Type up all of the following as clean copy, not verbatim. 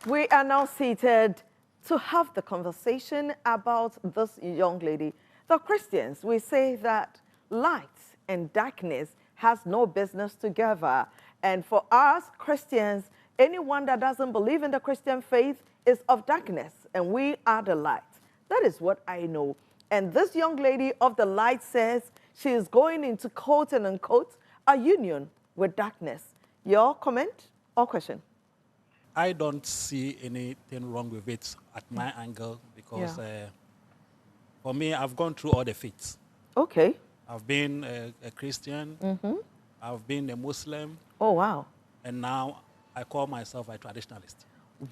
We are now seated to have the conversation about this young lady. The Christians, we say that light and darkness has no business together. And for us Christians, anyone that doesn't believe in the Christian faith is of darkness, and we are the light. That is what I know. And this young lady of the light says she is going into, quote and unquote, a union with darkness. Your comment or question? I don't see anything wrong with it at my angle because for me, I've gone through all the faiths. Okay. I've been a Christian. I've been a Muslim. Oh, wow. And now I call myself a traditionalist.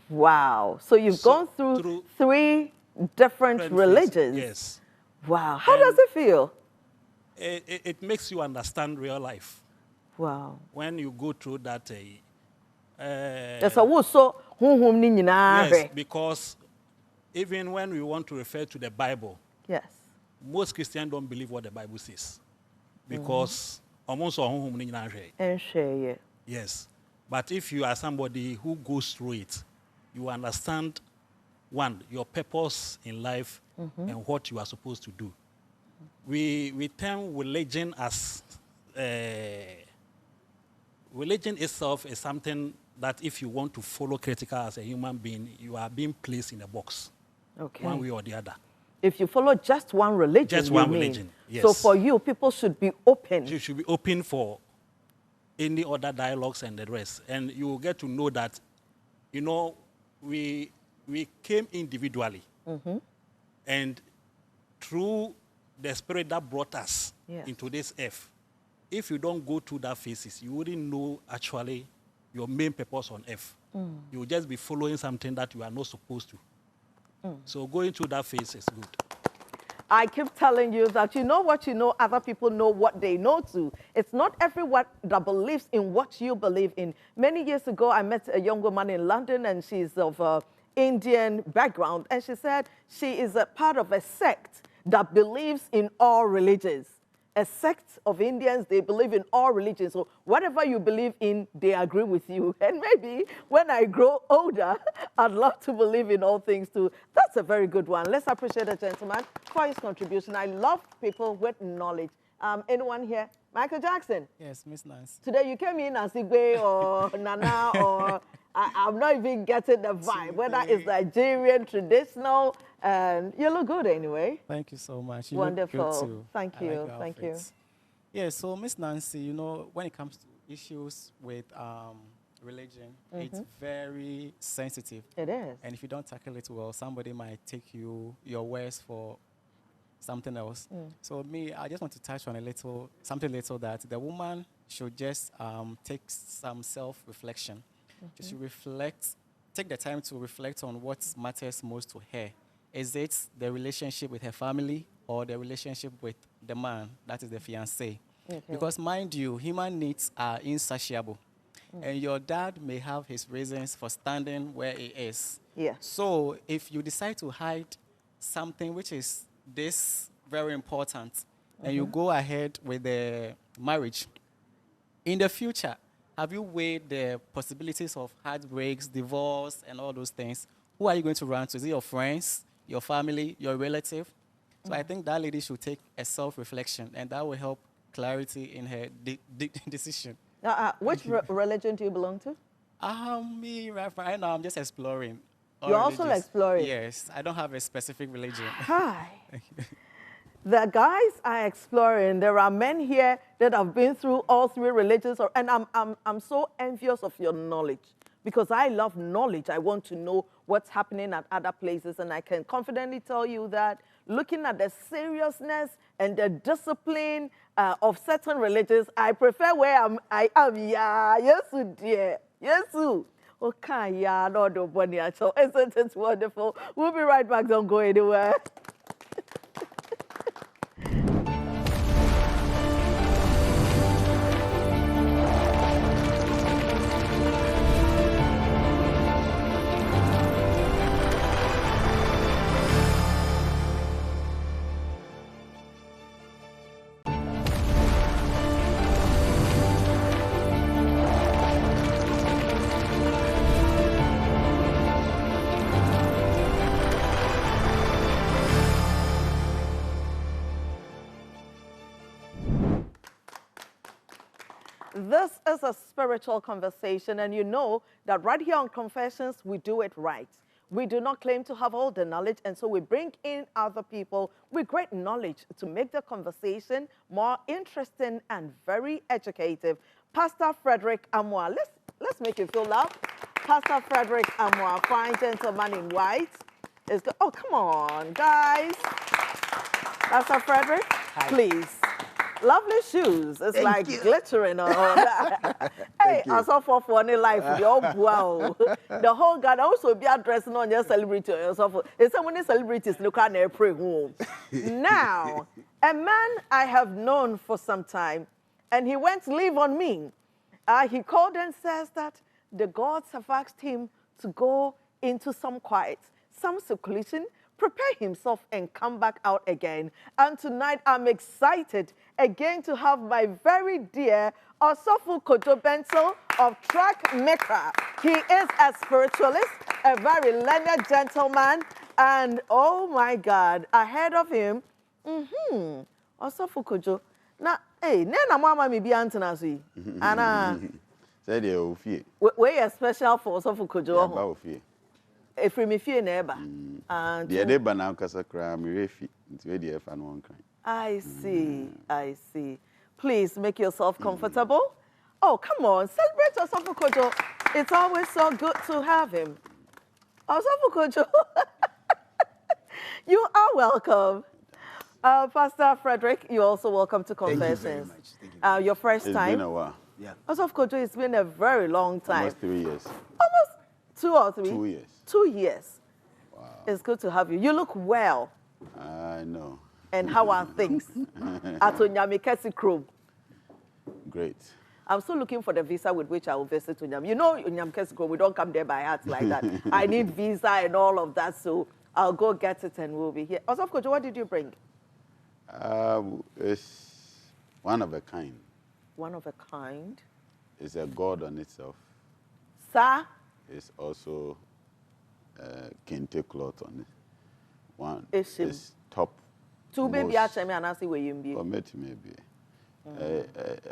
Wow. So you've gone through three different religions. Yes. Wow. How does it feel? It makes you understand real life. Wow. When you go through that. Yes, because even when we want to refer to the Bible, yes, most Christians don't believe what the Bible says. Because almost yes. But if you are somebody who goes through it, you understand, one, your purpose in life and what you are supposed to do. We term religion as religion itself is something that if you want to follow critical as a human being, you are being placed in a box, one way or the other. If you follow just one religion, just one religion, yes. So for you, people should be open. You should be open for any other dialogues and the rest. And you will get to know that, you know, we came individually. And through the spirit that brought us into this earth, if you don't go through that phases, you wouldn't know actually your main purpose on earth. You will just be following something that you are not supposed to. So going through that phase is good. I keep telling you that you know what you know, other people know what they know too. It's not everyone that believes in what you believe in. Many years ago, I met a young woman in London, and she's of Indian background, and she said she is a part of a sect that believes in all religions. A sect of Indians, they believe in all religions. So whatever you believe in, they agree with you. And maybe when I grow older, I'd love to believe in all things too. That's a very good one. Let's appreciate the gentleman for his contribution. I love people with knowledge. Anyone here? Michael Jackson? Yes, Miss Nancy. Today you came in as Igwe or Nana or I'm not even getting the vibe, whether it's Nigerian, traditional, and you look good anyway. Thank you so much. You wonderful. Look good too. Thank you. Like Thank you. Yeah, so Miss Nancy, you know, when it comes to issues with religion, it's very sensitive. It is. And if you don't tackle it well, somebody might take your words for something else. So me, I just want to touch on something little that the woman should just take some self-reflection. Just take the time to reflect on what matters most to her. Is it the relationship with her family or the relationship with the man, that is the fiancé? Because mind you, human needs are insatiable. And your dad may have his reasons for standing where he is. So if you decide to hide something which is this very important, and you go ahead with the marriage, in the future, have you weighed the possibilities of heartbreaks, divorce, and all those things? Who are you going to run to? Is it your friends, your family, your relative? So I think that lady should take a self-reflection, and that will help clarity in her decision. Which religion do you belong to? Me, right now, I'm just exploring. You're also exploring? Yes. I don't have a specific religion. Hi. The guys are exploring. There are men here that have been through all three religions, and I'm so envious of your knowledge because I love knowledge. I want to know what's happening at other places, and I can confidently tell you that looking at the seriousness and the discipline of certain religions, I prefer where I am. Yeah, yes, dear, yes. Okay, yeah, no, isn't it wonderful? We'll be right back. Don't go anywhere. This is a spiritual conversation, and you know that right here on Confessions, we do it right. We do not claim to have all the knowledge, and so we bring in other people with great knowledge to make the conversation more interesting and very educative. Pastor Frederick Amwa, let's make you feel love. Pastor Frederick Amwa, fine gentleman in white. Is good. Oh, come on, guys. Pastor Frederick, Hi. please. Lovely shoes. It's Thank like you. glittering on that. Hey, I saw for funny life. Wow. The whole God also be addressing on your celebrity or yourself. It's so many celebrities look at their pray home. Now, a man I have known for some time, and he went to live on me. He called and says that the gods have asked him to go into some quiet, some seclusion, prepare himself and come back out again. And tonight I'm excited again to have my very dear Osofo Kojo Bentil of Track Maker. He is a spiritualist, a very learned gentleman, and oh my God, ahead of him, Osofo Kojo. Na, hey, nena mama mi bi antena so yi. Ana. Say the ofie. We are special for Osofo Kojo. Ba ofie. Efiri mi fie na eba. The ede ba na kasa kra mi refi. Nti we the efa no one kan. I see, I see. Please make yourself comfortable. Oh, come on, celebrate Osofo Kojo. It's always so good to have him. Osofo Kojo, you are welcome. Pastor Frederick, you're also welcome to Thank you very Confessions. much. Thank you. Your first It's time. been a while. Yeah. Osofo Kojo, it's been a very long time. Almost 3 years. Almost 2 or 3? 2 years. 2 years. Wow. It's good to have you. You look well. I know. And how are things at Onyamikesi Chrome? Great. I'm still looking for the visa with which I will visit Onyam. You know, Onyamikesi Chrome, we don't come there by heart like that. I need visa and all of that, so I'll go get it and we'll be here. Osofo Kojo, what did you bring? It's one of a kind. One of a kind. It's a god on itself. Sir? It's also kente cloth on it. One Ishim. is top. Two baby most- achemi anasi we yimbi. Or maybe.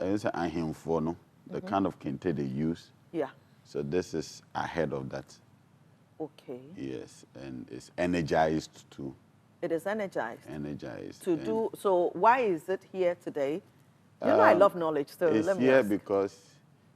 It's a himfo, no? The kind of kente they use. Yeah. So this is ahead of that. Okay. Yes, and it's energized too. It is energized. Energized. To and do so. Why is it here today? You know, I love knowledge, so It's let me here ask. because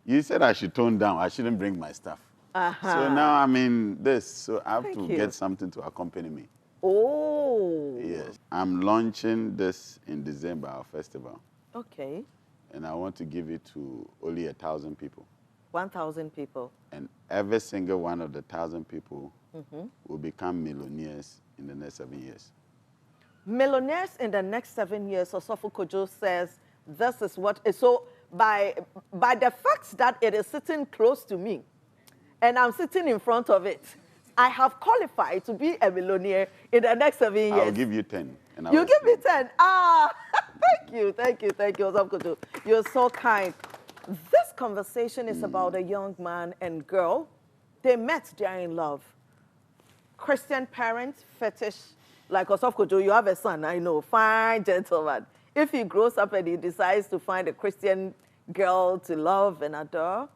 you said I should tone down. I shouldn't bring my stuff. So now I'm in this. So I have Thank to you. get something to accompany me. Oh. Yes. I'm launching this in December, our festival. Okay. And I want to give it to only 1,000 people. 1,000 people. And every single one of the 1,000 people will become millionaires in the next 7 years. Millionaires in the next 7 years, Osofo Kojo says, this is what is. So by the fact that it is sitting close to me, and I'm sitting in front of it, I have qualified to be a millionaire in the next 7 years. I'll give you 10. And I You will give me explain. 10. Ah, thank you, Osofo Kojo. You're so kind. This conversation is about a young man and girl. They met, they're in love. Christian parents, fetish. Like Osofo Kojo, you have a son, I know, fine gentleman. If he grows up and he decides to find a Christian girl to love and adore,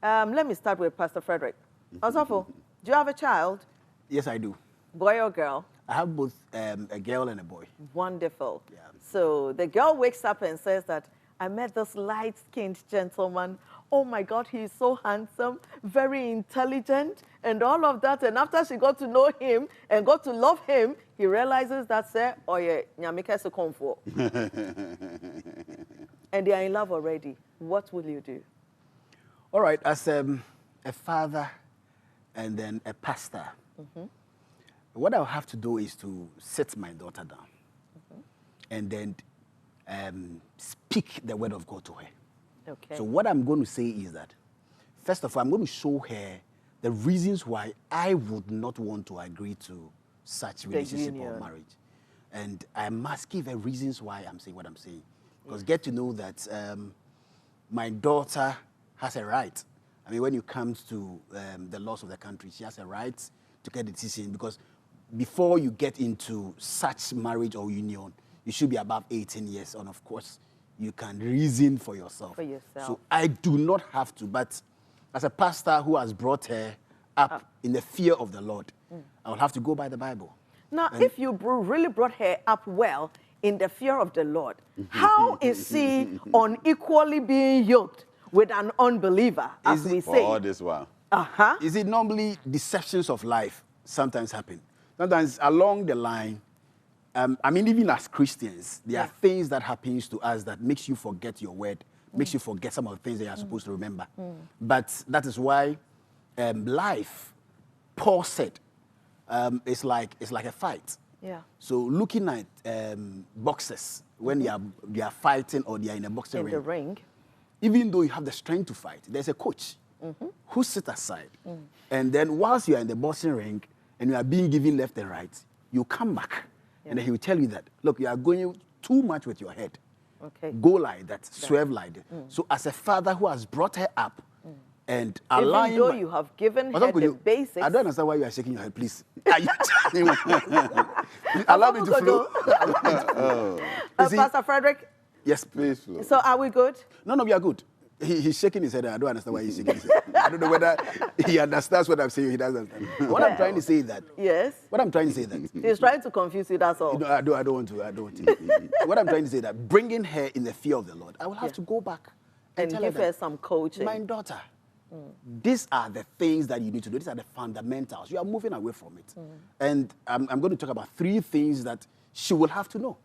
let me start with Pastor Frederick. Osofo, do you have a child, Yes, I do. boy or girl? I have both a girl and a boy. Wonderful. Yeah. So the girl wakes up and says that, I met this light-skinned gentleman. Oh my God, he's so handsome, very intelligent, and all of that. And after she got to know him and got to love him, he realizes that, say, oh yeah, nyamika se komfo. And they are in love already. What will you do? All right, as a father and then a pastor, what I'll have to do is to sit my daughter down and then speak the word of God to her. Okay. So what I'm going to say is that, first of all, I'm going to show her the reasons why I would not want to agree to such relationship or union. marriage. And I must give her reasons why I'm saying what I'm saying. Because get to know that my daughter has a right. I mean, when it comes to the laws of the country, she has a right to get a decision, because before you get into such marriage or union, you should be above 18 years. And of course, you can reason for yourself. For yourself. So I do not have to, but as a pastor who has brought her up in the fear of the Lord, I will have to go by the Bible. Now, if you really brought her up well in the fear of the Lord, how is she unequally being yoked with an unbeliever, as we For say? all this while. Is it normally deceptions of life sometimes happen? Sometimes along the line, I mean, even as Christians, there are things that happens to us that makes you forget your word, makes you forget some of the things that you are supposed to remember. But that is why life, Paul said, it's like a fight. Yeah. So looking at boxers, when they are fighting or they are in a boxing In the ring. even though you have the strength to fight, there's a coach who sits aside. And then whilst you are in the boxing ring and you are being given left and right, you come back. And then he will tell you that, look, you are going too much with your head. Okay. Go like that, swerve like that. So as a father who has brought her up and allowing... Even though you have given her the basics... I don't understand why you are shaking your head, please. Allow me to flow. Pastor Frederick, Yes, Please, Flo. so are we good? No, we are good. He's shaking his head. I don't understand why he's shaking his head. I don't know whether he understands what I'm saying. He doesn't understand. What I'm trying to say is that. Yes. What I'm trying to say is that. He's trying to confuse you, that's all. No, I don't want to. I don't want to. What I'm trying to say is that bringing her in the fear of the Lord, I will have to go back And tell give her that, some coaching. my daughter, these are the things that you need to do. These are the fundamentals. You are moving away from it. And I'm going to talk about 3 things that she will have to know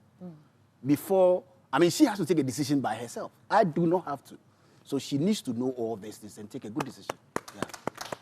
before. I mean, she has to take a decision by herself. I do not have to. So she needs to know all these things and take a good decision. Yeah.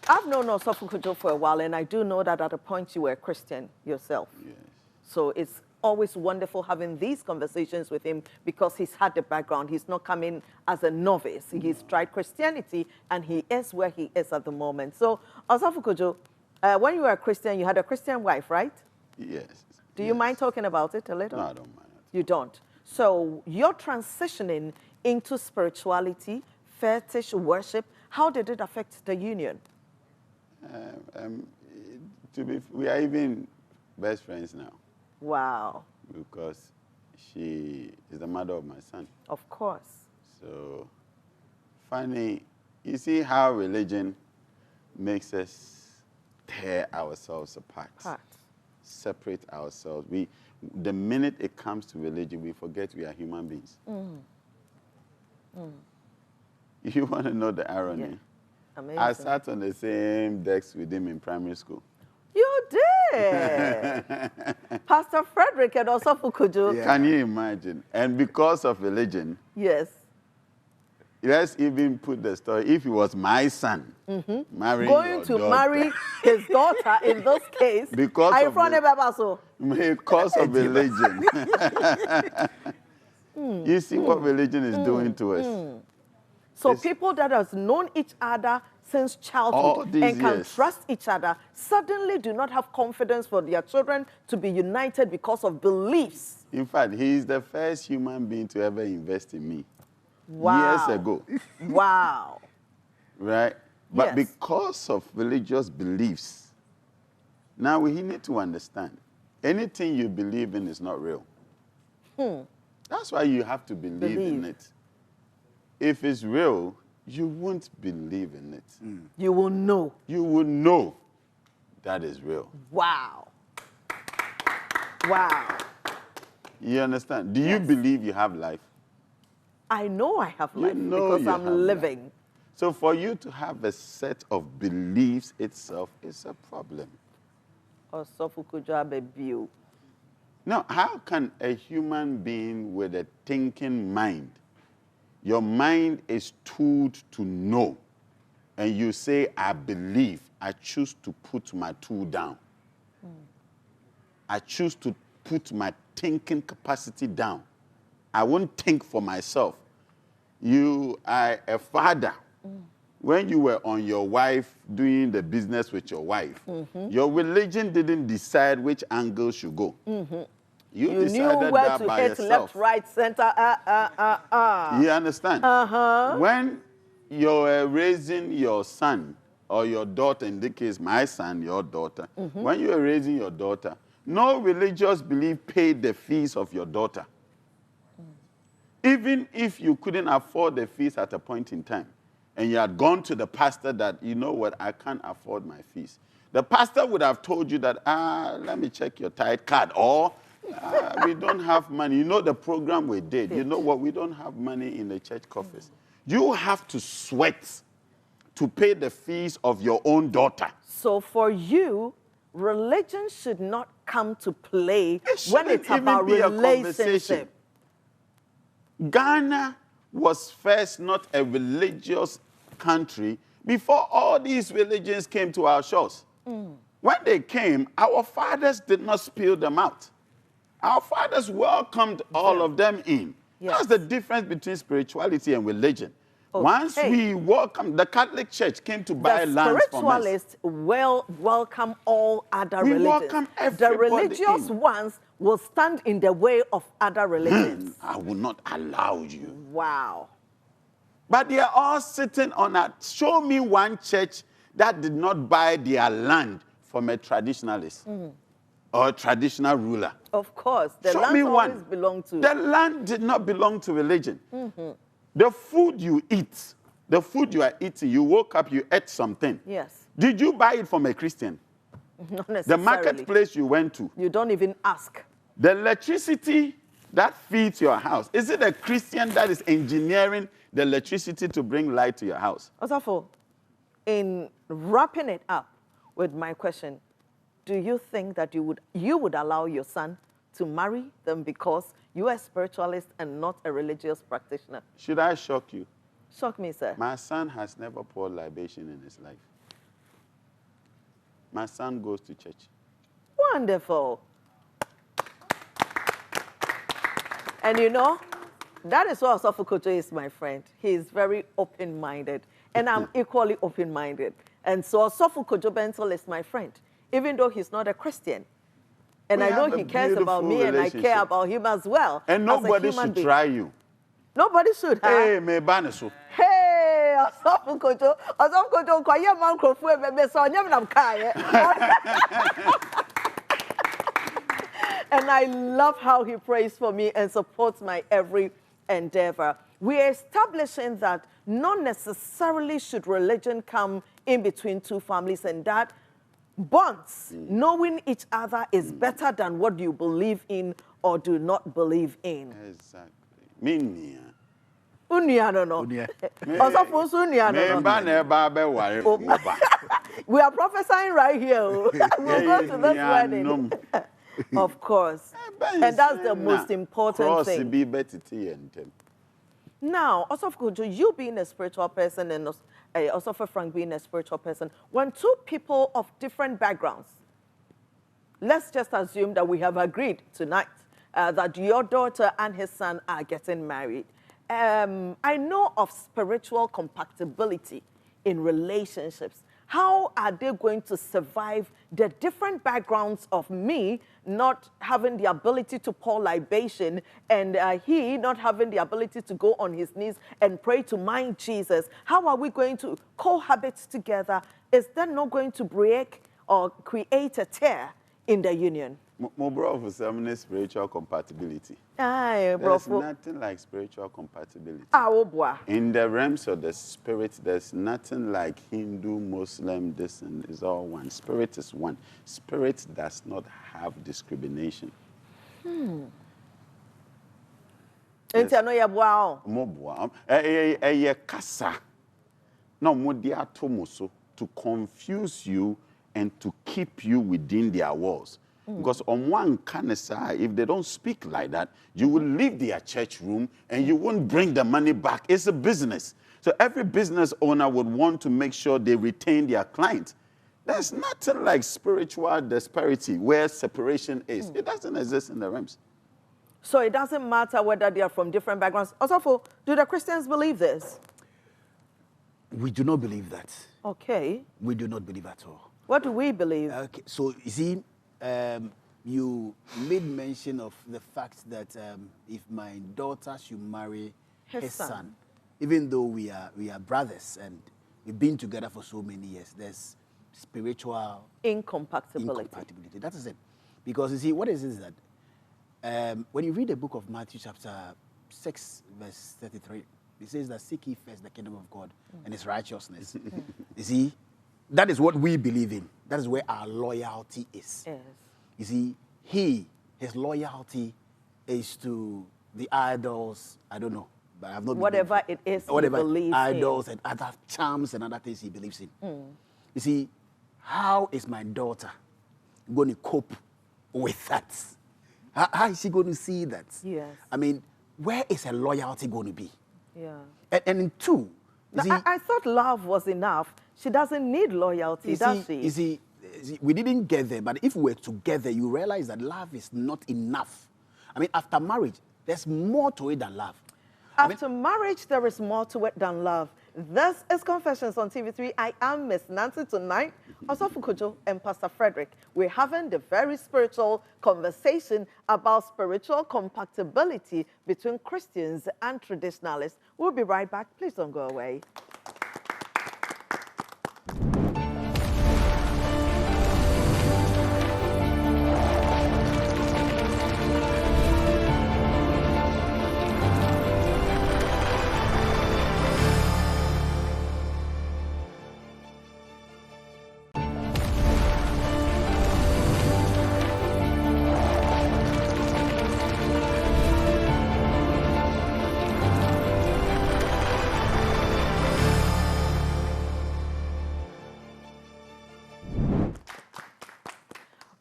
I've known Osofu Kojo for a while, and I do know that at a point you were a Christian yourself. Yes. So it's always wonderful having these conversations with him because he's had the background. He's not coming as a novice. He's tried Christianity, and he is where he is at the moment. So, Osofu Kojo, when you were a Christian, you had a Christian wife, right? Yes. Do you mind talking about it a little? No, I don't mind. You don't. So you're transitioning into spirituality, fetish worship. How did it affect the union? We are even best friends now Wow. because she is the mother of my son. Of course. So, funny, you see how religion makes us tear ourselves apart, separate ourselves. The minute it comes to religion, we forget we are human beings. You want to know the irony? Yeah. Amazing. I sat on the same desk with him in primary school. You did. Pastor Frederick and Osofu Kojo. Yeah. Can you imagine? And because of religion, Yes. let's even put the story. If he was my son, marrying Going your to daughter, marry his daughter in this case. Because are you of from the- Ebabaso? because of religion. You see what religion is doing to us. So people that have known each other since All childhood these and can years. trust each other suddenly do not have confidence for their children to be united because of beliefs. In fact, he is the first human being to ever invest in me. Wow. Years ago. Wow. Right? But Yes. because of religious beliefs, now we need to understand, anything you believe in is not real. That's why you have to believe in it. If it's real, you won't believe in it. You will know. You will know that is real. Wow. Wow. You understand? Do you believe you have life? I know I have life know because you I'm have living. So for you to have a set of beliefs itself is a problem. Osofu Kojo Abebiu. Now, how can a human being with a thinking mind, your mind is tooled to know, and you say, I believe, I choose to put my tool down. I choose to put my thinking capacity down. I won't think for myself. You are a father. When you were on your wife, doing the business with your wife, your religion didn't decide which angle should go. You You knew decided where that to by hit yourself. left, right, center. You understand? When you're raising your son or your daughter, in this case, my son, your daughter, when you are raising your daughter, no religious belief paid the fees of your daughter. Even if you couldn't afford the fees at a point in time, and you had gone to the pastor that, you know what, I can't afford my fees. The pastor would have told you that, let me check your tithe card, or we don't have money. You know the program we did. You know what, we don't have money in the church coffers. You have to sweat to pay the fees of your own daughter. So for you, religion should not come to play when it's even about be a relationship. conversation. Ghana was first not a religious country before all these religions came to our shores. When they came, our fathers did not spill them out. Our fathers welcomed all of them in. Yes. That's the difference between spirituality and religion. Okay. Once we welcome, the Catholic Church came to buy land from us. The spiritualists will welcome all other We religions. welcome The everybody religious in. ones will stand in the way of other religions. I will not allow you. Wow. But they are all sitting on a, show me one church that did not buy their land from a traditionalist or a traditional ruler. Of course, the Show land me always one. belonged to. The land did not belong to religion. The food you eat, the food you are eating, you woke up, you ate something. Yes. Did you buy it from a Christian? Not necessarily. The marketplace you went to. You don't even ask. The electricity that feeds your house, is it a Christian that is engineering the electricity to bring light to your house? Osafo, in wrapping it up with my question, do you think that you would allow your son to marry them because you are a spiritualist and not a religious practitioner? Should I shock you? Shock me, sir. My son has never poured libation in his life. My son goes to church. Wonderful. And you know, that is why Osofo Kojo is my friend. He is very open-minded, and I'm equally open-minded. And so Osofo Kojo Bentel is my friend, even though he's not a Christian. And We I know have a he cares about me, beautiful and I care relationship. about him as well. And as a nobody human should being. try you. Nobody should, huh? Hey, me baneso. Hey, Osofo Kojo, kwaye man krofu e bebe so nyam nam kae. And I love how he prays for me and supports my every endeavor. We're establishing that not necessarily should religion come in between two families, and that bonds, knowing each other, is better than what you believe in or do not believe in. Exactly. Minia. Unia no. Osofo so unia no. Me ba na ba be ware oba. We are prophesying right here. We'll go to this wedding. Of course. And that's the most important thing. Now, Osofo Kojo, you being a spiritual person and Osofo Frank being a spiritual person, when two people of different backgrounds, let's just assume that we have agreed tonight that your daughter and his son are getting married. I know of spiritual compatibility in relationships. How are they going to survive the different backgrounds of me not having the ability to pour libation and he not having the ability to go on his knees and pray to my Jesus? How are we going to cohabit together? Is that not going to break or create a tear in the union? Mo bro for some spiritual compatibility. Aye, There's bro. nothing like spiritual compatibility. Oh, boy. In the realms of the spirit, there's nothing like Hindu, Muslim, this and is all one. Spirit is one. Spirit does not have discrimination. Enti ano ye boa o. Mo boa. Ye kasa. No mo di ato mo so to confuse you and to keep you within their walls. Because on one kind of side, if they don't speak like that, you will leave their church room and you won't bring the money back. It's a business. So every business owner would want to make sure they retain their clients. There's nothing like spiritual disparity where separation is. It doesn't exist in the realms. So it doesn't matter whether they are from different backgrounds. Also, do the Christians believe this? We do not believe that. Okay. We do not believe at all. What do we believe? Okay, so you see, you made mention of the fact that if my daughter should marry his son, even though we are brothers and we've been together for so many years, there's spiritual incompatibility. That is it. Because you see, what is that? When you read the book of Matthew chapter 6, verse 33. It says that seek ye first the kingdom of God and his righteousness. You see, that is what we believe in. That is where our loyalty is. Yes. You see, his loyalty is to the idols, I don't know, but I've not Whatever it is he believes idols in. and other charms and other things he believes in. You see, how is my daughter going to cope with that? How is she going to see that? Yes. I mean, where is her loyalty going to be? Yeah. And in two, Now, I thought love was enough. She doesn't need loyalty, does she? You see, we didn't get there, but if we were together, you realize that love is not enough. I mean, after marriage, there's more to it than love. After marriage, there is more to it than love. This is Confessions on TV3. I am Miss Nancy tonight, Osofo Kojo and Pastor Frederick. We're having the very spiritual conversation about spiritual compatibility between Christians and traditionalists. We'll be right back. Please don't go away.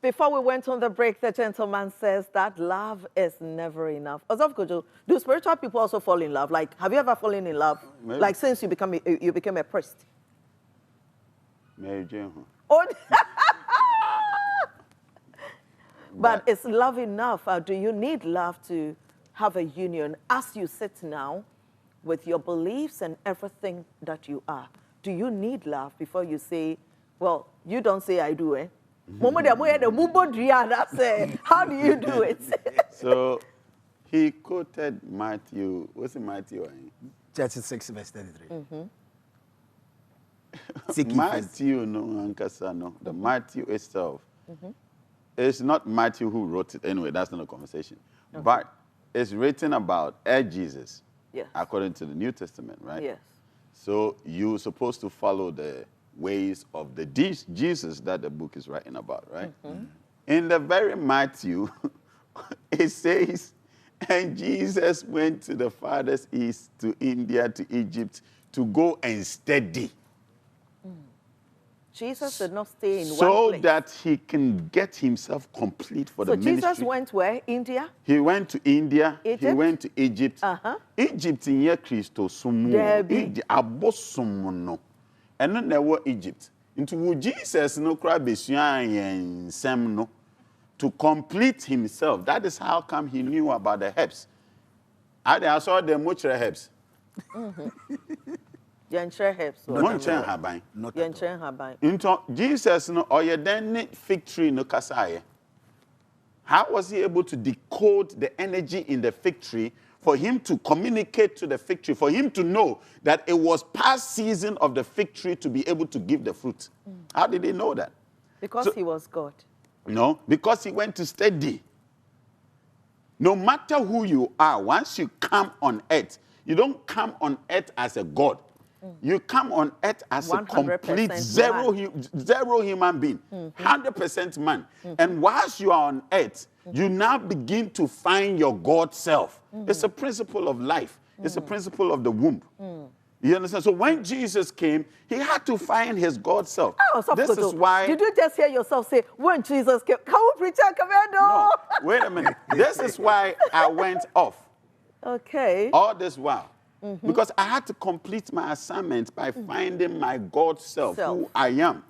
Before we went on the break, the gentleman says that love is never enough. Osofo Kojo, do spiritual people also fall in love? Like, have you ever fallen in love? Maybe. Like, since you became a priest? Mary Jane. Oh. But is love enough? Or do you need love to have a union as you sit now with your beliefs and everything that you are? Do you need love before you say, well, you don't say I do, eh? How do you do it? So he quoted Matthew. What's it, Matthew? 36, verse 33. Matthew, no, Ankasa, no. The Matthew itself. It's not Matthew who wrote it. Anyway, that's not a conversation. Okay. But it's written about Jesus, Yes. according to the New Testament, right? Yes. So you're supposed to follow the ways of the Jesus that the book is writing about, right? In the very Matthew, it says, and Jesus went to the farthest east, to India, to Egypt, to go and study. Jesus did not stay in one So place. that he can get himself complete for the ministry. So Jesus went where? India? He went to India. Egypt? He went to Egypt. Egypt in year Christo sumu. Debbie. Abosumu. And then there were Egypt. Into Jesus no cry besuan sem no to complete himself. That is how come he knew about the herbs. I saw the muchre herbs. Yenche herbs. Monchen haban. Yenche haban. Into Jesus no or ye then fig tree no kasaye. How was he able to decode the energy in the fig tree for him to communicate to the fig tree, for him to know that it was past season of the fig tree to be able to give the fruit? How did he know that? Because he was God. No, because he went to study. No matter who you are, once you come on earth, you don't come on earth as a God. You come on earth as a complete zero human being, 100% man. And whilst you are on earth, you now begin to find your God self. It's a principle of life. It's a principle of the womb. You understand? So when Jesus came, he had to find his God self. This is why... Did you just hear yourself say, when Jesus came, come on, preacher, come here, no, wait a minute. This is why I went off. Okay. All this while. Because I had to complete my assignment by finding my God self, who I am.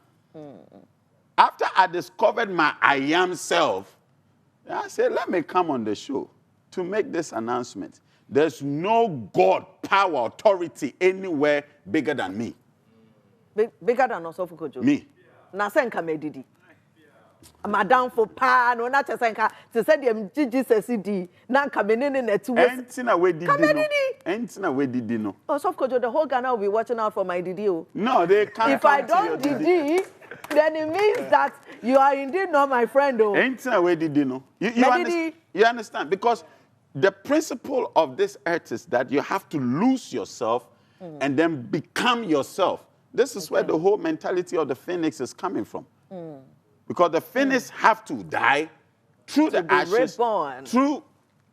After I discovered my I am self, I said, let me come on the show to make this announcement. There's no God, power, authority anywhere bigger than me. Bigger than Osofo Kojo? Me. Nasenka medidi. Madam for pa no na chesenka to say dem Jesus di na nka menene na tu Entina we didi no. Entina we didi no. Osofo Kojo, the whole Ghana will be watching out for my didi. No, they can't. If I don't didi, then it means that you are indeed not my friend. Entina we didi no. You understand? Because the principle of this earth is that you have to lose yourself and then become yourself. This is where the whole mentality of the phoenix is coming from. Because the phoenix have to die through the ashes, reborn. to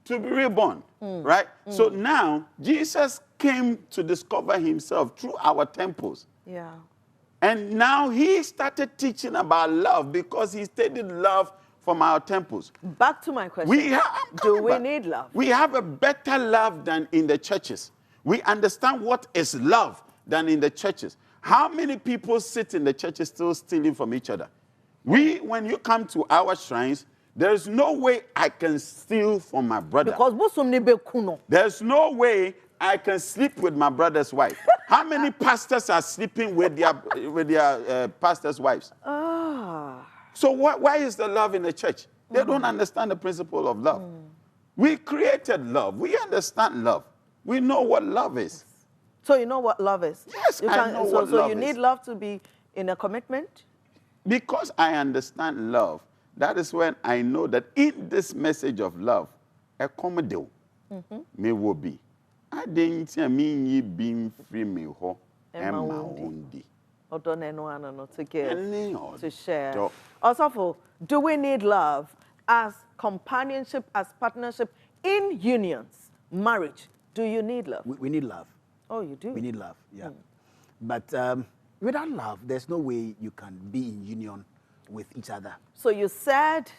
be reborn, right? So now, Jesus came to discover himself through our temples. Yeah. And now he started teaching about love because he studied love from our temples. Back to my question. Do we need love? We have a better love than in the churches. We understand what is love than in the churches. How many people sit in the churches still stealing from each other? When you come to our shrines, there's no way I can steal from my brother. Because there's no way I can sleep with my brother's wife. How many pastors are sleeping with their pastors' wives? So why is the love in the church? They don't understand the principle of love. We created love. We understand love. We know what love is. So you know what love is? Yes, I know what love is. So you need love to be in a commitment? Because I understand love, that is when I know that in this message of love, a commodore may will be. I didn't me being free me ho and my own day. To share. Also, do we need love as companionship, as partnership in unions, marriage? Do you need love? We need love. Oh, you do? We need love, yeah. But without love, there's no way you can be in union with each other. So you said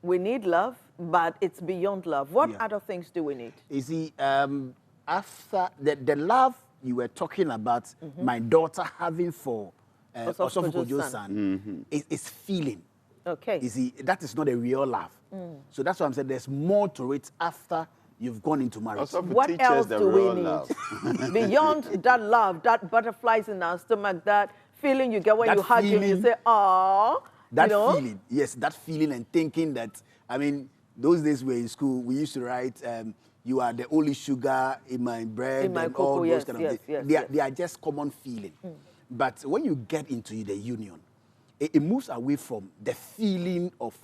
we need love, but it's beyond love. What other things do we need? You see, after the love you were talking about, my daughter having for Osofukojo's son, is feeling. Okay. You see, that is not a real love. So that's why I'm saying there's more to it after you've gone into marriage. What else do we need? Beyond that love, that butterflies in our stomach, that feeling you get when you hug him, you say, "Aww." That feeling, yes, that feeling and thinking that, I mean, those days we were in school, we used to write, you are the only sugar in my bread, in my and cocoa, all those kind of things. They are just common feeling. But when you get into the union, it moves away from the feeling of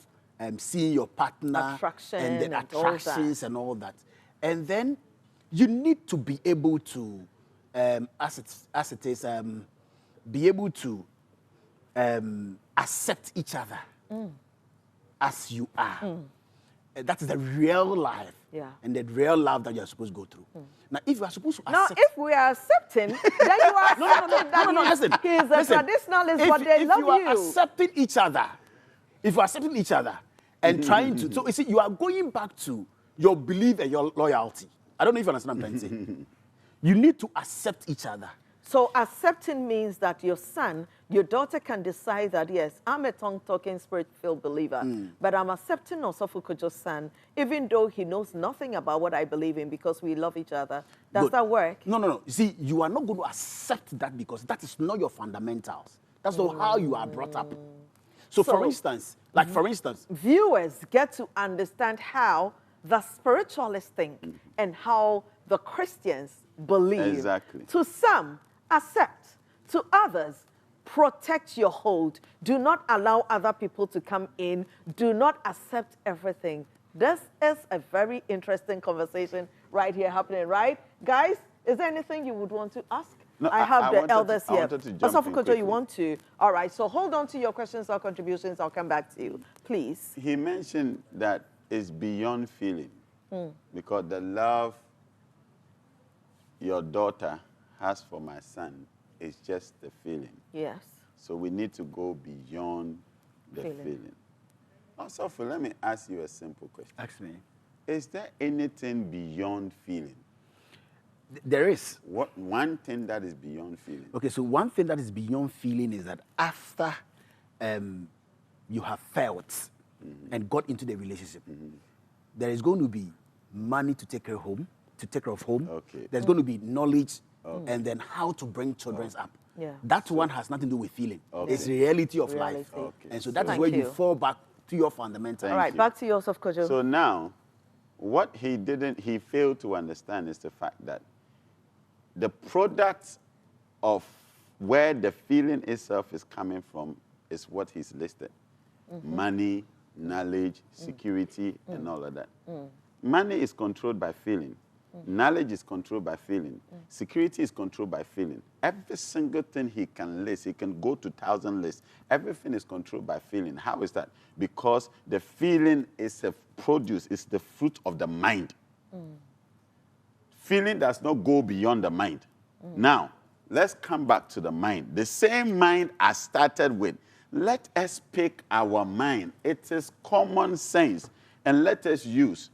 seeing your partner attraction and the attractions and all that. And then you need to be able to, as it is, be able to accept each other as you are. That is the real life and the real love that you're supposed to go through. Now, if you are supposed to accept... Now, if we are accepting, then you are accepting that he is a traditionalist, but they love you. If you are accepting each other, and trying to... So, you see, you are going back to your belief and your loyalty. I don't know if you understand what I'm trying to say. You need to accept each other. So accepting means that your son, your daughter can decide that, yes, I'm a tongue-talking, spirit-filled believer, but I'm accepting Osofukojo's son, even though he knows nothing about what I believe in, because we love each other. Does that work? No. You see, you are not going to accept that because that is not your fundamentals. That's not how you are brought up. So for instance, viewers get to understand how the spiritualists think and how the Christians believe. Exactly. To some, accept. To others, protect your hold. Do not allow other people to come in. Do not accept everything. This is a very interesting conversation right here happening, right? Guys, is there anything you would want to ask? No, I have the elders here. Osofukojo, you want to? All right, so hold on to your questions or contributions. I'll come back to you, please. He mentioned that it's beyond feeling because the love your daughter has for my son is just the feeling. Yes. So we need to go beyond the feeling. Also, let me ask you a simple question. Ask me. Is there anything beyond feeling? There is. What one thing that is beyond feeling? Okay, so one thing that is beyond feeling is that after you have felt and got into the relationship, there is going to be money to take care of home. Okay. There's going to be knowledge and then how to bring children up. Yeah. That one has nothing to do with feeling. It's the reality of life. Okay. And so that is where you fall back to your fundamentals. All right, back to you, Osofukojo. So now, what he failed to understand is the fact that the product of where the feeling itself is coming from is what he's listed. Money, knowledge, security, and all of that. money is controlled by feeling. Knowledge is controlled by feeling. Security is controlled by feeling. Every single thing he can list, he can go to 1,000 lists. Everything is controlled by feeling. How is that? Because the feeling is a produce, it's the fruit of the mind. Feeling does not go beyond the mind. Now, let's come back to the mind. The same mind I started with. Let us pick our mind. It is common sense, and let us use.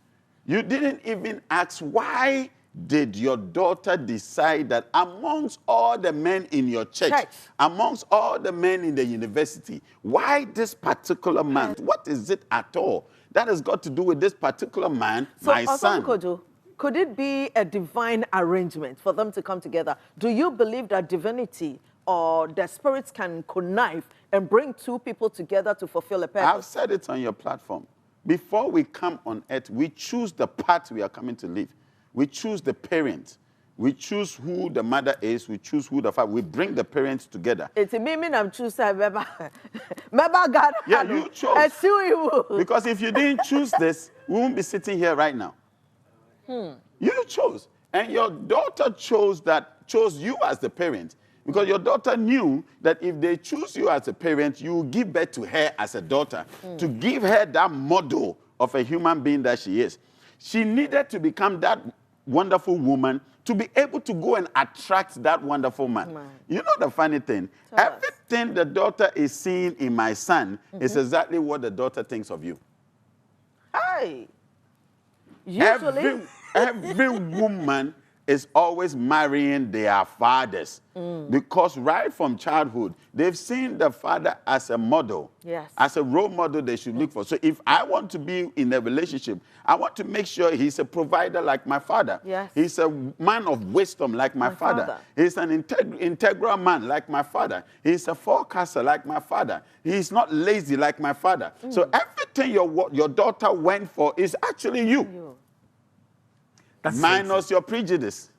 You didn't even ask, why did your daughter decide that amongst all the men in your church, amongst all the men in the university, why this particular man? What is it at all that has got to do with this particular man, so, my son? Kojo, could it be a divine arrangement for them to come together? Do you believe that divinity or the spirits can connive and bring two people together to fulfill a purpose? I've said it on your platform. Before we come on earth, we choose the path we are coming to live. We choose the parent. We choose who the mother is. We choose who the father. We bring the parents together. It's a meaning I'm choosing. Remember God. Yeah, you chose. Because if you didn't choose this, we won't be sitting here right now. You chose. And your daughter chose you as the parent. Because your daughter knew that if they choose you as a parent, you will give birth to her as a daughter, to give her that model of a human being that she is. She needed to become that wonderful woman to be able to go and attract that wonderful man. You know the funny thing? Everything the daughter is seeing in my son is exactly what the daughter thinks of you. Hey. Usually. Every woman is always marrying their fathers. Because right from childhood, they've seen the father as a model, as a role model they should look for. So if I want to be in a relationship, I want to make sure he's a provider like my father. He's a man of wisdom like my father. He's an integral man like my father. He's a forecaster like my father. He's not lazy like my father. So everything your daughter went for is actually you. That's minus your prejudice.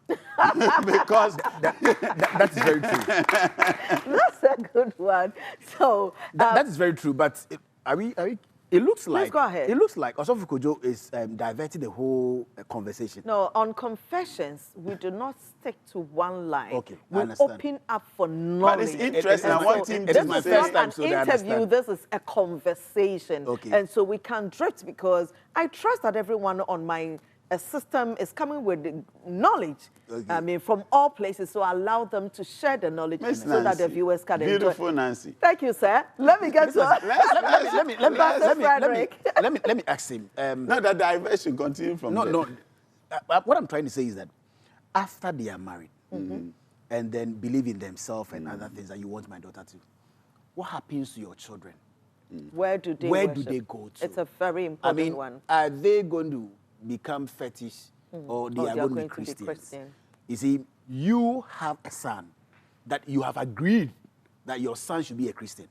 Because that's very true. That's a good one. So that is very true. But it looks like, please go ahead. It looks like Osofo Kojo is diverting the whole conversation. No, on confessions, we do not stick to one line. Okay, we open up for knowledge. But it's interesting. I want him to this is not an so interview. This is a conversation. Okay. And so we can drift because I trust that everyone on my system is coming with the knowledge. I mean, from all places. So allow them to share the knowledge so that the viewers can enjoy. Beautiful Nancy. Thank you, sir. Let me get to let me ask him. No, the diversion continue from there. No. What I'm trying to say is that after they are married and then believe in themselves and other things that you want my daughter to, what happens to your children? Where do they go to? It's a very important one. Are they going to become fetish or they are going to be Christians? You see, you have a son that you have agreed that your son should be a Christian.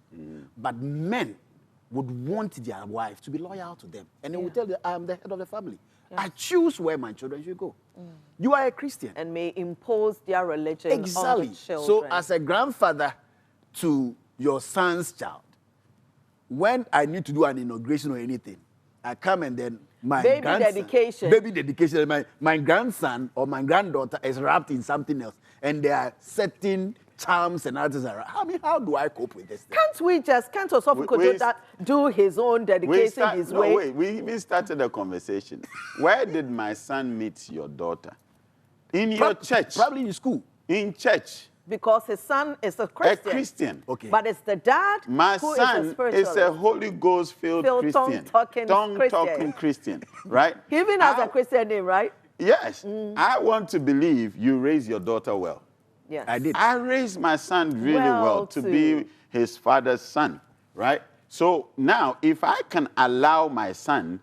But men would want their wife to be loyal to them. And they will tell them, I am the head of the family. I choose where my children should go. You are a Christian. And may impose their religion on the children. So as a grandfather to your son's child, when I need to do an inauguration or anything, I come and then my baby dedication, my grandson or my granddaughter is wrapped in something else, and there are certain charms and others around. I mean, how do I cope with this thing? Can't Osofo Kojo do his own dedication his way? No, wait, we even started a conversation. Where did my son meet your daughter? In your church. Probably in school. In church. Because his son is a Christian. A Christian. Okay. But it's the dad my who son is a Holy Ghost-filled Christian. Tongue-talking Christian, right? He even has a Christian name, right? Yes. I want to believe you raised your daughter well. Yes. I did. I raised my son really well to be his father's son, right? So now, if I can allow my son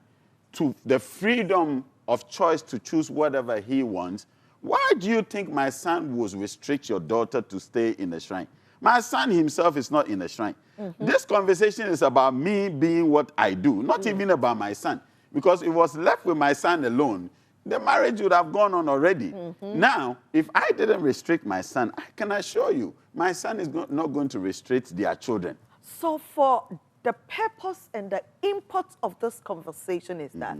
to the freedom of choice to choose whatever he wants, why do you think my son would restrict your daughter to stay in the shrine? My son himself is not in the shrine. This conversation is about me being what I do, not even about my son. Because if it was left with my son alone, the marriage would have gone on already. Now, if I didn't restrict my son, I can assure you, my son is not going to restrict their children. So for the purpose and the import of this conversation is that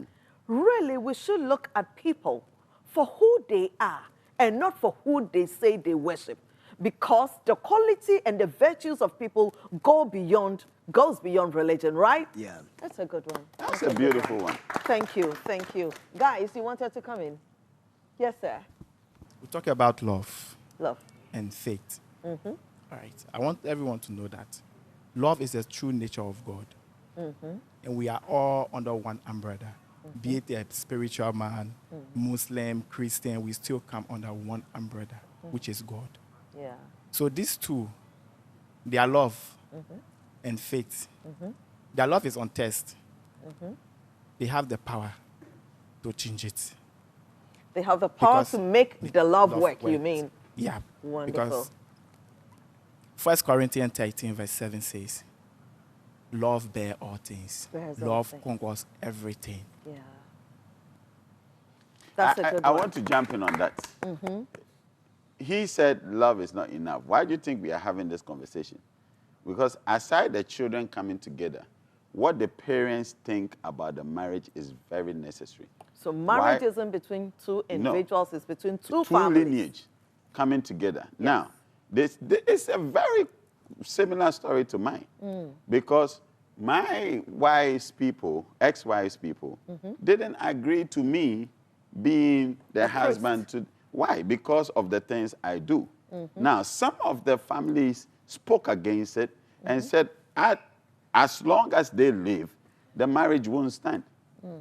really we should look at people for who they are and not for who they say they worship. Because the quality and the virtues of people goes beyond religion, right? Yeah. That's a good one. That's a beautiful one. Thank you, thank you. Guys, you wanted to come in? Yes, sir. We talk about love Love. and faith. All right. I want everyone to know that love is the true nature of God. And we are all under one umbrella. Be it a spiritual man, Muslim, Christian, we still come under one umbrella, which is God. Yeah. So these two, their love and faith, their love is on test. They have the power to change it. They have the power Because to make the love work, you works. mean? Yeah. Wonderful. Because 1 Corinthians 13, verse 7 says, love bear all things. Bears all Love things. conquers everything. Yeah. That's a good I one. want to jump in on that. He said love is not enough. Why do you think we are having this conversation? Because aside the children coming together, what the parents think about the marriage is very necessary. So marriage Why? isn't between two individuals, it's between two Two families. lineage coming together. Now, this is a very similar story to mine. Because my wife's people, ex-wife's people, didn't agree to me being the husband to... Why? Because of the things I do. Now, some of the families spoke against it and said, as long as they live, the marriage won't stand.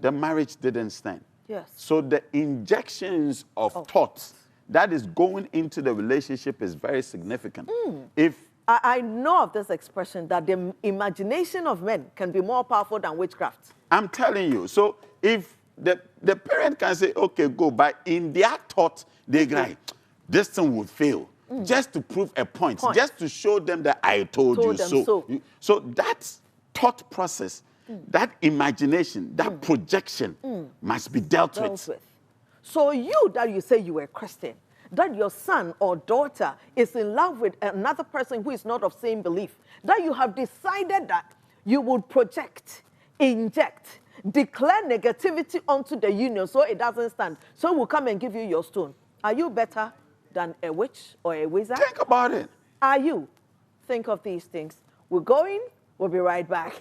The marriage didn't stand. Yes. So the injections of thoughts that is going into the relationship is very significant. If I know of this expression that the imagination of men can be more powerful than witchcraft. I'm telling you, so if the parent can say, okay, go, but in their thought, they like, this thing would fail. Just to prove a point, just to show them that I told you them so. so. So that thought process, that imagination, that projection must be dealt with. So you that you say you are a Christian, that your son or daughter is in love with another person who is not of same belief, that you have decided that you would project, inject, declare negativity onto the union so it doesn't stand. So we'll come and give you your stone. Are you better than a witch or a wizard? Think about it. Are you? Think of these things. We're going, we'll be right back.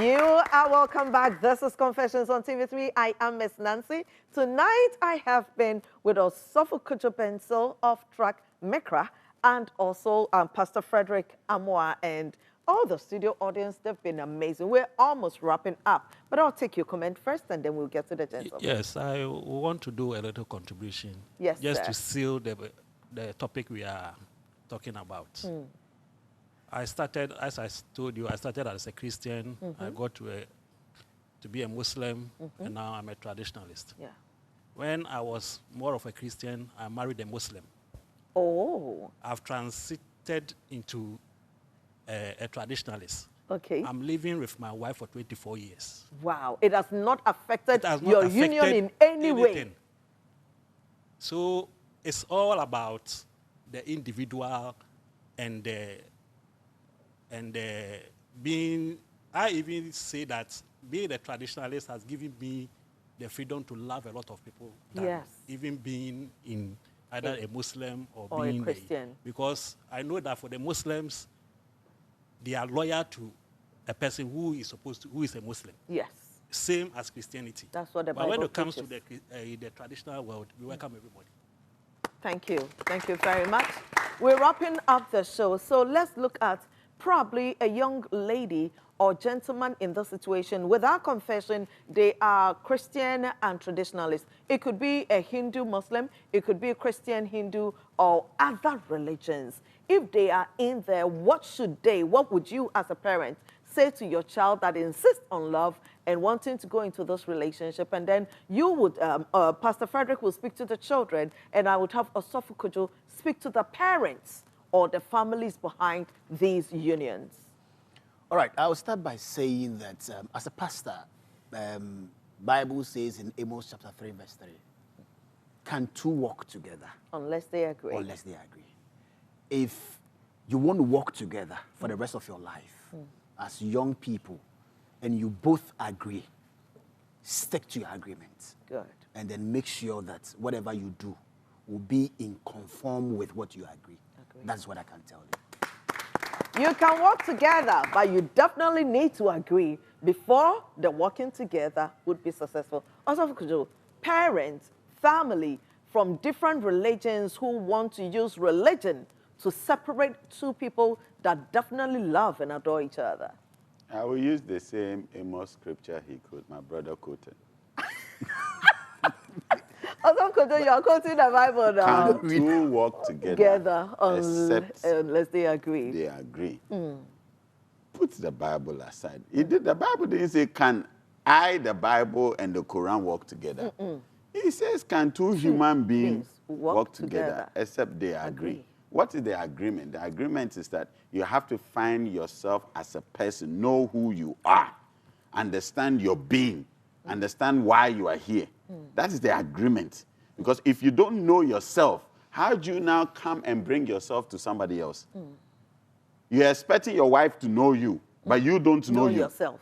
You are welcome back. This is Confessions on TV3. I am Miss Nancy. Tonight I have been with Osofo Kujo Benso of Track Mikra and also Pastor Frederick Amoa and all the studio audience. They've been amazing. We're almost wrapping up, but I'll take your comment first and then we'll get to the gentleman. Yes, I want to do a little contribution. Yes, just sir. to seal the topic we are talking about. I started, as I told you, I started as a Christian. I got to be a Muslim, and now I'm a traditionalist. Yeah. When I was more of a Christian, I married a Muslim. Oh, I've transited into a traditionalist. okay. I'm living with my wife for 24 years. Wow. It has not affected It has not your affected union in any way. anything. So it's all about the individual and being, I even say that being a traditionalist has given me the freedom to love a lot of people than Yes. even being in either a Muslim or Or a being Christian. because I know that for the Muslims, they are loyal to a person who is a Muslim. Yes. Same as Christianity. That's what the But when Bible it comes to teaches. the traditional world, we welcome everybody. Thank you. Thank you very much. We're wrapping up the show. So let's look at probably a young lady or gentleman in this situation. Without confession, they are Christian and traditionalist. It could be a Hindu Muslim. It could be a Christian Hindu or other religions, if they are in there, what would you as a parent say to your child that insists on love and wanting to go into this relationship? And then you would, Pastor Frederick will speak to the children, and I would have Osofo Kojo speak to the parents or the families behind these unions. All right, I'll start by saying that as a pastor, Bible says in Amos chapter 3, verse 3, can two walk together? Unless they agree. Unless they agree. If you want to walk together for the rest of your life as young people, and you both agree, stick to your agreement. Good. And then make sure that whatever you do will be in conform with what you agree. That's what I can tell you. You can work together, but you definitely need to agree before the working together would be successful. Also, parents, family from different religions who want to use religion to separate two people that definitely love and adore each other. I will use the same Amos scripture my brother quoted. Also, you are quoting the Bible now. Can two walk together unless they agree? They agree. Put the Bible aside. The Bible didn't say, can I, the Bible, and the Quran walk together? It says, can two human beings walk together except they agree? What is the agreement? The agreement is that you have to find yourself as a person, know who you are, understand your being, understand why you are here. That is the agreement. Because if you don't know yourself, how do you now come and bring yourself to somebody else? You're expecting your wife to know you, but you don't know you. yourself.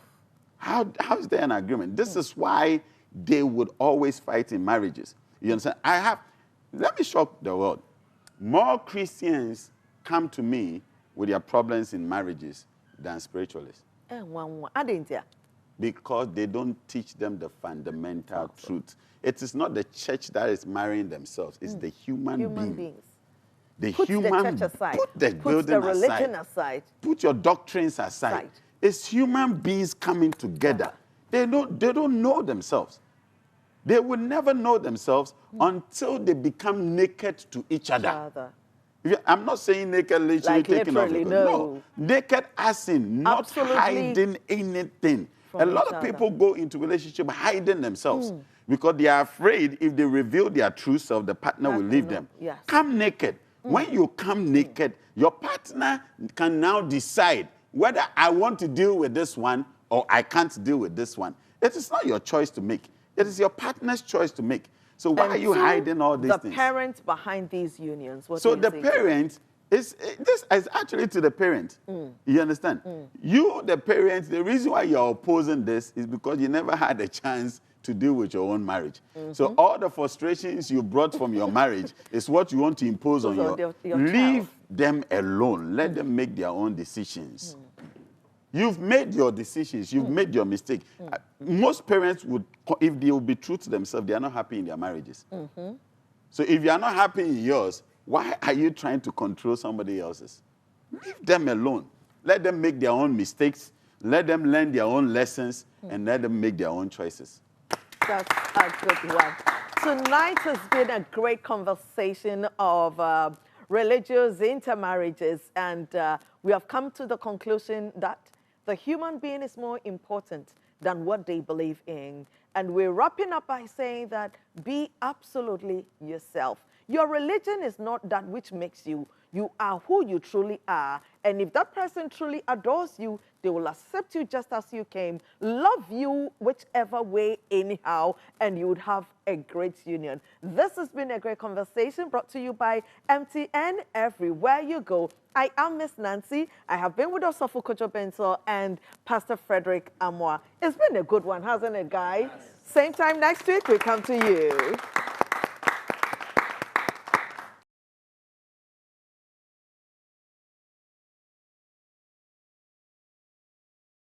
How is there an agreement? This is why they would always fight in marriages. You understand? Let me shock the world. More Christians come to me with their problems in marriages than spiritualists. Because they don't teach them the fundamental truth. It is not the church that is marrying themselves. It's the human beings. Put the church aside. Put the building religion aside. Put your doctrines aside. It's human beings coming together. They don't know themselves. They will never know themselves until they become naked to each other. I'm not saying naked literally like taking off. No. Naked as in not Absolutely. hiding anything. A lot of people go into relationship hiding themselves because they are afraid if they reveal their true self, the partner will leave them. Yes. Come naked. When you come naked, your partner can now decide whether I want to deal with this one or I can't deal with this one. It is not your choice to make. It is your partner's choice to make. So why are you hiding all these things? The parents behind these unions. So the parent this is actually to the parent. You understand? You, the parents, the reason why you're opposing this is because you never had a chance to deal with your own marriage. So all the frustrations you brought from your marriage is what you want to impose on your Leave them alone. Let them make their own decisions. You've made your decisions. You've made your mistake. Most parents would, if they would be true to themselves, they are not happy in their marriages. So if you are not happy in yours, why are you trying to control somebody else's? Leave them alone. Let them make their own mistakes. Let them learn their own lessons, and let them make their own choices. That's a good one. Tonight has been a great conversation of religious intermarriages, and we have come to the conclusion that the human being is more important than what they believe in. And we're wrapping up by saying that be absolutely yourself. Your religion is not that which makes you. You are who you truly are. And if that person truly adores you, they will accept you just as you came, love you whichever way anyhow, and you would have a great union. This has been a great conversation brought to you by MTN Everywhere You Go. I am Miss Nancy. I have been with Osofo Kojo Bensor and Pastor Frederick Amoah. It's been a good one, hasn't it, guys? Yes. Same time next week, we come to you.